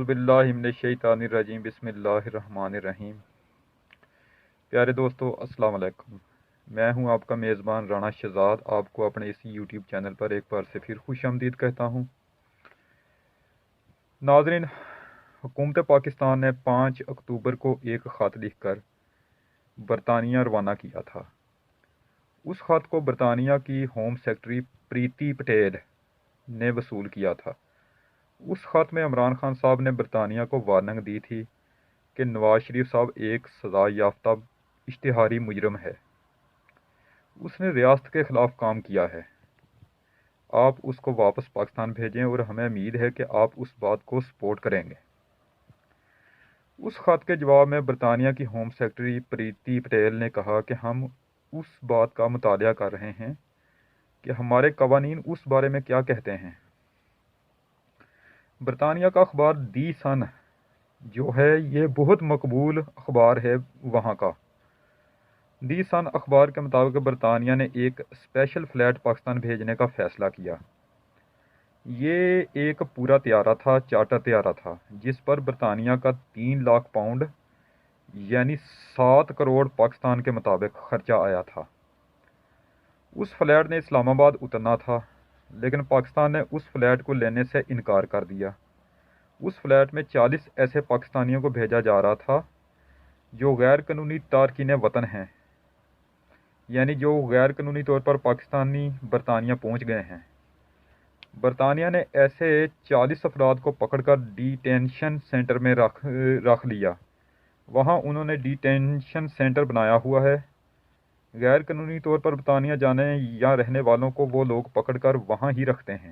اعوذ باللہ من الشیطان الرجیم بسم اللہ الرحمن الرحیم۔ پیارے دوستو السلام علیکم، میں ہوں آپ کا میزبان رانا شہزاد، آپ کو اپنے اسی یوٹیوب چینل پر ایک بار سے پھر خوش آمدید کہتا ہوں۔ ناظرین، حکومت پاکستان نے 5 اکتوبر کو ایک خط لکھ کر برطانیہ روانہ کیا تھا۔ اس خط کو برطانیہ کی ہوم سیکرٹری پریتی پٹیل نے وصول کیا تھا۔ اس خط میں عمران خان صاحب نے برطانیہ کو وارننگ دی تھی کہ نواز شریف صاحب ایک سزا یافتہ اشتہاری مجرم ہے، اس نے ریاست کے خلاف کام کیا ہے، آپ اس کو واپس پاکستان بھیجیں اور ہمیں امید ہے کہ آپ اس بات کو سپورٹ کریں گے۔ اس خط کے جواب میں برطانیہ کی ہوم سیکرٹری پریتی پٹیل نے کہا کہ ہم اس بات کا مطالعہ کر رہے ہیں کہ ہمارے قوانین اس بارے میں کیا کہتے ہیں۔ برطانیہ کا اخبار دی سن جو ہے یہ بہت مقبول اخبار ہے وہاں کا۔ دی سن اخبار کے مطابق برطانیہ نے ایک اسپیشل فلائٹ پاکستان بھیجنے کا فیصلہ کیا۔ یہ ایک پورا طیارہ تھا، چارٹر طیارہ تھا، جس پر برطانیہ کا 3 لاکھ پاؤنڈ یعنی 7 کروڑ پاکستان کے مطابق خرچہ آیا تھا۔ اس فلائٹ نے اسلام آباد اترنا تھا، لیکن پاکستان نے اس فلائٹ کو لینے سے انکار کر دیا۔ اس فلائٹ میں 40 ایسے پاکستانیوں کو بھیجا جا رہا تھا جو غیر قانونی تارکین وطن ہیں، یعنی جو غیر قانونی طور پر پاکستانی برطانیہ پہنچ گئے ہیں۔ برطانیہ نے ایسے 40 افراد کو پکڑ کر ڈیٹینشن سینٹر میں رکھ لیا۔ وہاں انہوں نے ڈیٹینشن سینٹر بنایا ہوا ہے۔ غیر قانونی طور پر برطانیہ جانے یا رہنے والوں کو وہ لوگ پکڑ کر وہاں ہی رکھتے ہیں۔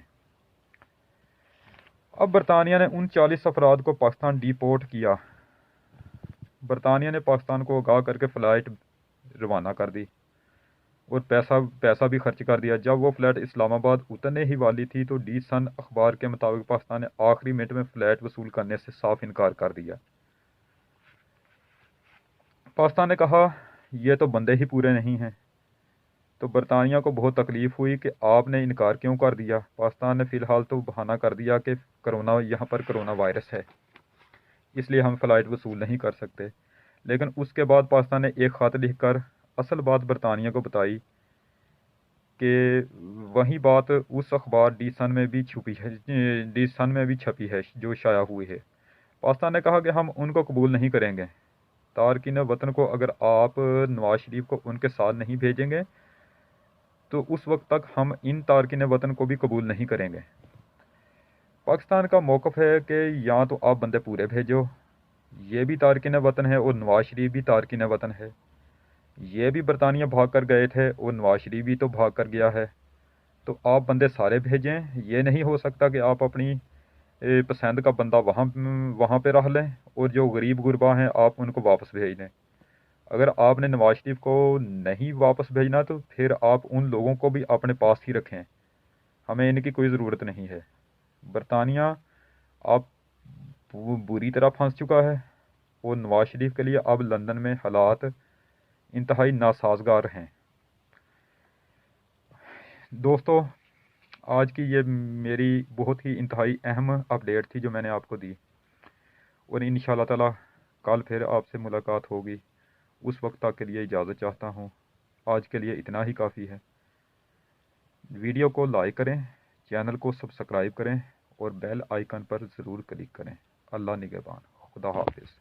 اب برطانیہ نے ان 40 افراد کو پاکستان ڈی پورٹ کیا۔ برطانیہ نے پاکستان کو آگاہ کر کے فلائٹ روانہ کر دی اور پیسہ بھی خرچ کر دیا۔ جب وہ فلائٹ اسلام آباد اترنے ہی والی تھی تو ڈی سن اخبار کے مطابق پاکستان نے آخری منٹ میں فلائٹ وصول کرنے سے صاف انکار کر دیا۔ پاکستان نے کہا یہ تو بندے ہی پورے نہیں ہیں۔ تو برطانیہ کو بہت تکلیف ہوئی کہ آپ نے انکار کیوں کر دیا۔ پاکستان نے فی الحال تو بہانہ کر دیا کہ یہاں پر کرونا وائرس ہے، اس لیے ہم فلائٹ وصول نہیں کر سکتے۔ لیکن اس کے بعد پاکستان نے ایک خط لکھ کر اصل بات برطانیہ کو بتائی کہ وہی بات اس اخبار ڈی سن میں بھی چھپی ہے جو شائع ہوئی ہے۔ پاکستان نے کہا کہ ہم ان کو قبول نہیں کریں گے۔ تارکین وطن کو اگر آپ نواز شریف کو ان کے ساتھ نہیں بھیجیں گے تو اس وقت تک ہم ان تارکین وطن کو بھی قبول نہیں کریں گے۔ پاکستان کا موقف ہے کہ یا تو آپ بندے پورے بھیجو، یہ بھی تارکین وطن ہے اور نواز شریف بھی تارکین وطن ہے، یہ بھی برطانیہ بھاگ کر گئے تھے اور نواز شریف بھی تو بھاگ کر گیا ہے، تو آپ بندے سارے بھیجیں۔ یہ نہیں ہو سکتا کہ آپ اپنی پسند کا بندہ وہاں پہ رہ لیں اور جو غریب غربا ہیں آپ ان کو واپس بھیج دیں۔ اگر آپ نے نواز شریف کو نہیں واپس بھیجنا تو پھر آپ ان لوگوں کو بھی اپنے پاس ہی رکھیں، ہمیں ان کی کوئی ضرورت نہیں ہے۔ برطانیہ اب بری طرح پھنس چکا ہے اور نواز شریف کے لیے اب لندن میں حالات انتہائی ناسازگار ہیں۔ دوستو، آج کی یہ میری بہت ہی انتہائی اہم اپڈیٹ تھی جو میں نے آپ کو دی، اور انشاءاللہ تعالی کل پھر آپ سے ملاقات ہوگی۔ اس وقت تک کے لیے اجازت چاہتا ہوں، آج کے لیے اتنا ہی کافی ہے۔ ویڈیو کو لائک کریں، چینل کو سبسکرائب کریں اور بیل آئیکن پر ضرور کلک کریں۔ اللہ نگہبان، خدا حافظ۔